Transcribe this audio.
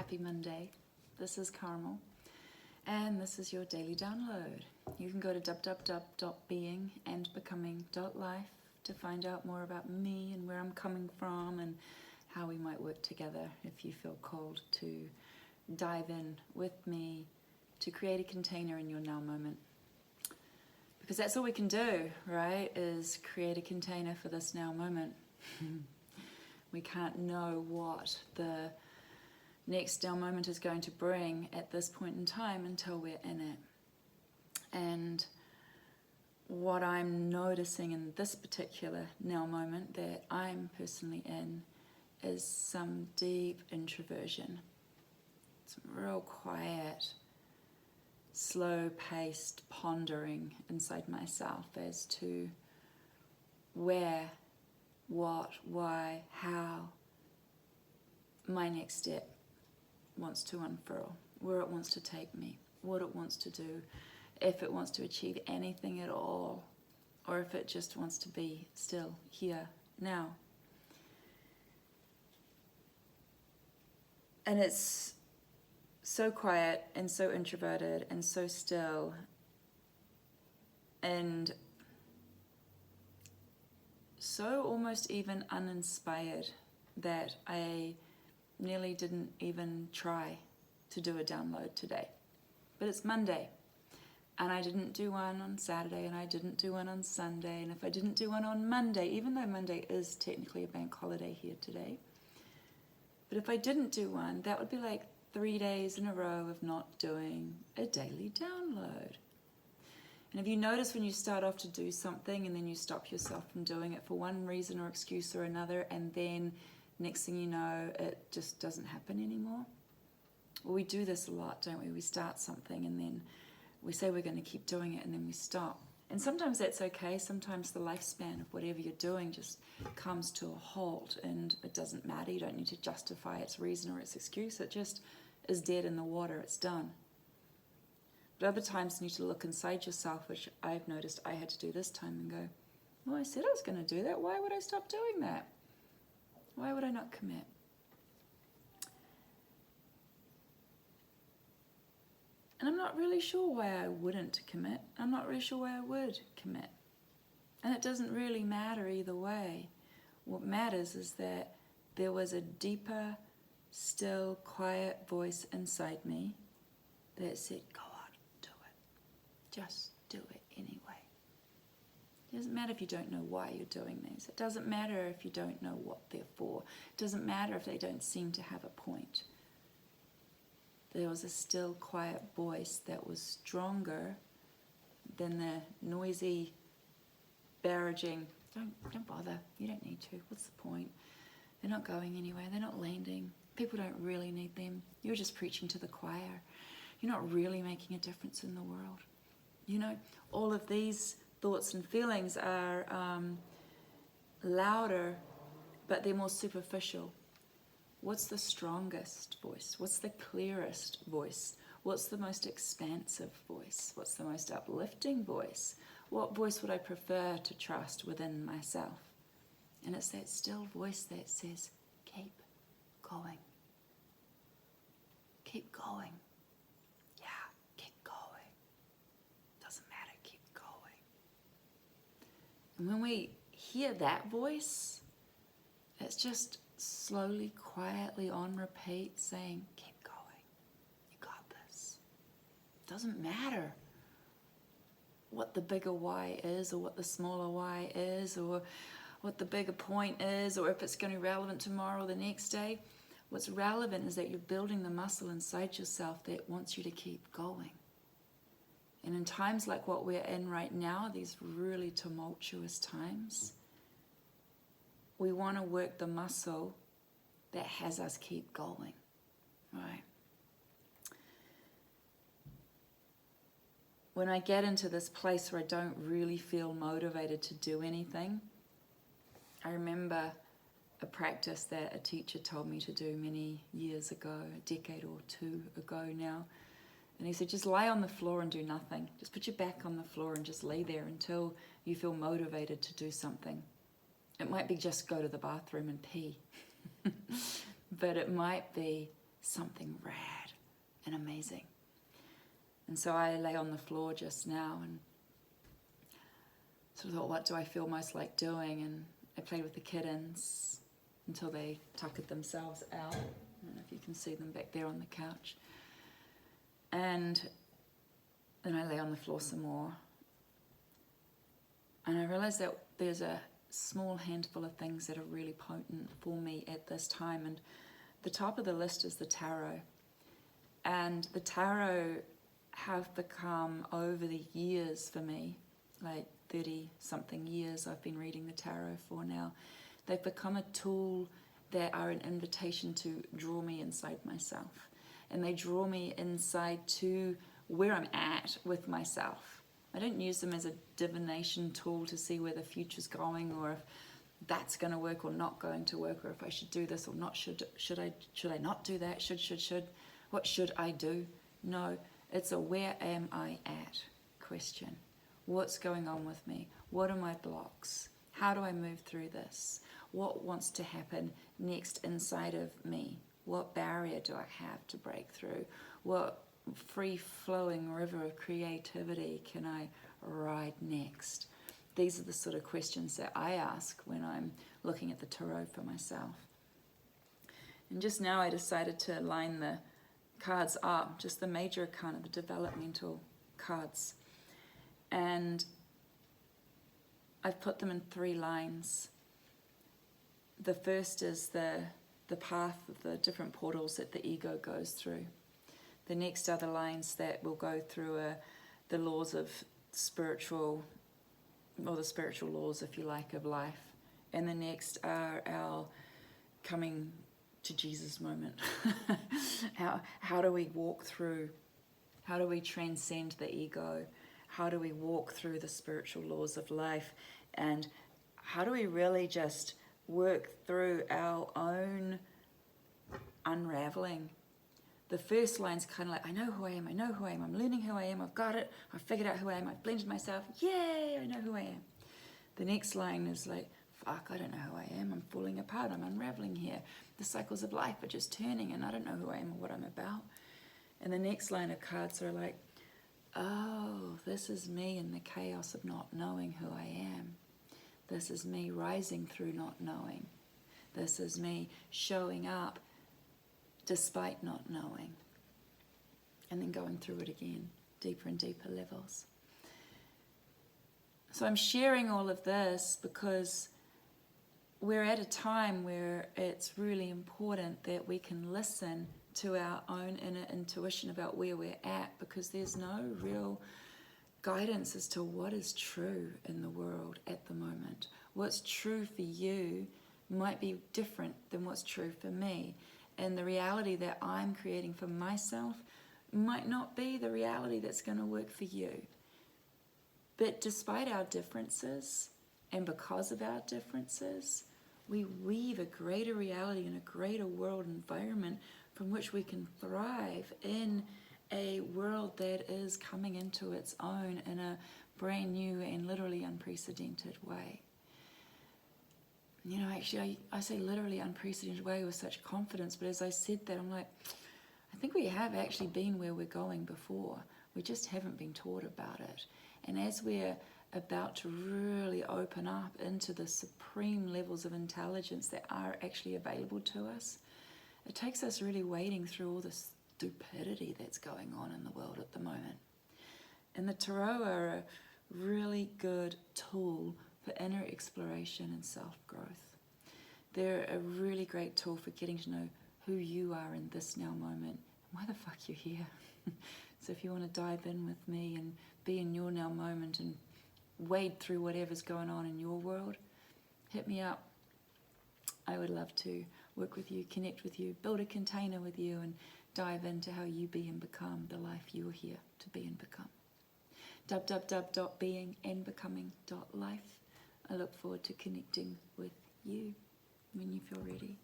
Happy Monday. This is Carmel, and this is your daily download. You can go to www.beingandbecoming.life to find out more about me and where I'm coming from and how we might work together if you feel called to dive in with me to create a container in your now moment. Because that's all we can do, right, is create a container for this now moment. We can't know what the next now moment is going to bring at this point in time until we're in it. And what I'm noticing in this particular now moment that I'm personally in is some deep introversion, some real quiet, slow-paced pondering inside myself as to where, what, why, how my next step wants to unfurl, where it wants to take me, what it wants to do, if it wants to achieve anything at all, or if it just wants to be still here, now. And it's so quiet and so introverted and so still and so almost even uninspired that I nearly didn't even try to do a download today. But it's Monday, and I didn't do one on Saturday, and I didn't do one on Sunday, and if I didn't do one on Monday, even though Monday is technically a bank holiday here today, but if I didn't do one, that would be like 3 days in a row of not doing a daily download. And if you notice when you start off to do something and then you stop yourself from doing it for one reason or excuse or another, and then next thing you know, it just doesn't happen anymore. Well, we do this a lot, don't we? We start something and then we say we're going to keep doing it and then we stop. And sometimes that's okay. Sometimes the lifespan of whatever you're doing just comes to a halt and it doesn't matter. You don't need to justify its reason or its excuse. It just is dead in the water. It's done. But other times you need to look inside yourself, which I've noticed I had to do this time, and go, well, I said I was going to do that. Why would I stop doing that? Why would I not commit? And I'm not really sure why I wouldn't commit. I'm not really sure why I would commit. And it doesn't really matter either way. What matters is that there was a deeper, still, quiet voice inside me that said, go on, do it. Just do it anyway. It doesn't matter if you don't know why you're doing these. It doesn't matter if you don't know what they're for. It doesn't matter if they don't seem to have a point. There was a still, quiet voice that was stronger than the noisy, barraging, don't bother, you don't need to, what's the point? They're not going anywhere, they're not landing. People don't really need them. You're just preaching to the choir. You're not really making a difference in the world. You know, all of these thoughts and feelings are louder, but they're more superficial. What's the strongest voice? What's the clearest voice? What's the most expansive voice? What's the most uplifting voice? What voice would I prefer to trust within myself? And it's that still voice that says, keep going. Keep going. Yeah, keep going. Doesn't matter, keep going. And when we hear that voice, it's just slowly, quietly on repeat saying, keep going. You got this. Doesn't matter what the bigger why is or what the smaller why is or what the bigger point is or if it's going to be relevant tomorrow or the next day. What's relevant is that you're building the muscle inside yourself that wants you to keep going. And in times like what we're in right now, these really tumultuous times, we want to work the muscle that has us keep going, right? When I get into this place where I don't really feel motivated to do anything, I remember a practice that a teacher told me to do many years ago, a decade or two ago now. And he said, just lie on the floor and do nothing. Just put your back on the floor and just lay there until you feel motivated to do something. It might be just go to the bathroom and pee. But it might be something rad and amazing. And so I lay on the floor just now and sort of thought, what do I feel most like doing? And I played with the kittens until they tuckered themselves out. I don't know if you can see them back there on the couch. And then I lay on the floor some more. And I realized that there's a small handful of things that are really potent for me at this time. And the top of the list is the tarot. And the tarot have become, over the years for me, like 30-something years I've been reading the tarot for now, they've become a tool that are an invitation to draw me inside myself. And they draw me inside to where I'm at with myself. I don't use them as a divination tool to see where the future's going, or if that's going to work or not going to work, or if I should do this or not. Should I not do that? Should. What should I do? No, it's a where am I at question. What's going on with me? What are my blocks? How do I move through this? What wants to happen next inside of me? What barrier do I have to break through? What free-flowing river of creativity can I ride next? These are the sort of questions that I ask when I'm looking at the tarot for myself. And just now I decided to line the cards up, just the major arcana, the developmental cards. And I've put them in 3 lines. The first is the path of the different portals that the ego goes through. The next are the lines that will go through the laws of spiritual, or the spiritual laws, if you like, of life. And the next are our coming to Jesus moment. How do we walk through, how do we transcend the ego? How do we walk through the spiritual laws of life? And how do we really just work through our own unraveling? The first line's kind of like, I know who I am, I'm learning who I am, I've got it, I've figured out who I am, I've blended myself, yay, I know who I am. The next line is like, fuck, I don't know who I am, I'm falling apart, I'm unraveling here. The cycles of life are just turning and I don't know who I am or what I'm about. And the next line of cards are like, oh, this is me in the chaos of not knowing who I am. This is me rising through not knowing. This is me showing up despite not knowing. And then going through it again, deeper and deeper levels. So I'm sharing all of this because we're at a time where it's really important that we can listen to our own inner intuition about where we're at, because there's no real guidance as to what is true in the world at the moment. What's true for you might be different than what's true for me. And the reality that I'm creating for myself might not be the reality that's going to work for you. But despite our differences, and because of our differences, we weave a greater reality and a greater world environment from which we can thrive in a world that is coming into its own in a brand new and literally unprecedented way. You know, actually, I say literally unprecedented way with such confidence, but as I said that, I'm like, I think we have actually been where we're going before. We just haven't been taught about it. And as we're about to really open up into the supreme levels of intelligence that are actually available to us, it takes us really wading through all the stupidity that's going on in the world at the moment. And the tarot are a really good tool for inner exploration and self-growth. They're a really great tool for getting to know who you are in this now moment, and why the fuck you're here. So if you want to dive in with me and be in your now moment and wade through whatever's going on in your world, hit me up. I would love to work with you, connect with you, build a container with you, and dive into how you be and become the life you're here to be and become. www.beingandbecoming.life. I look forward to connecting with you when you feel ready.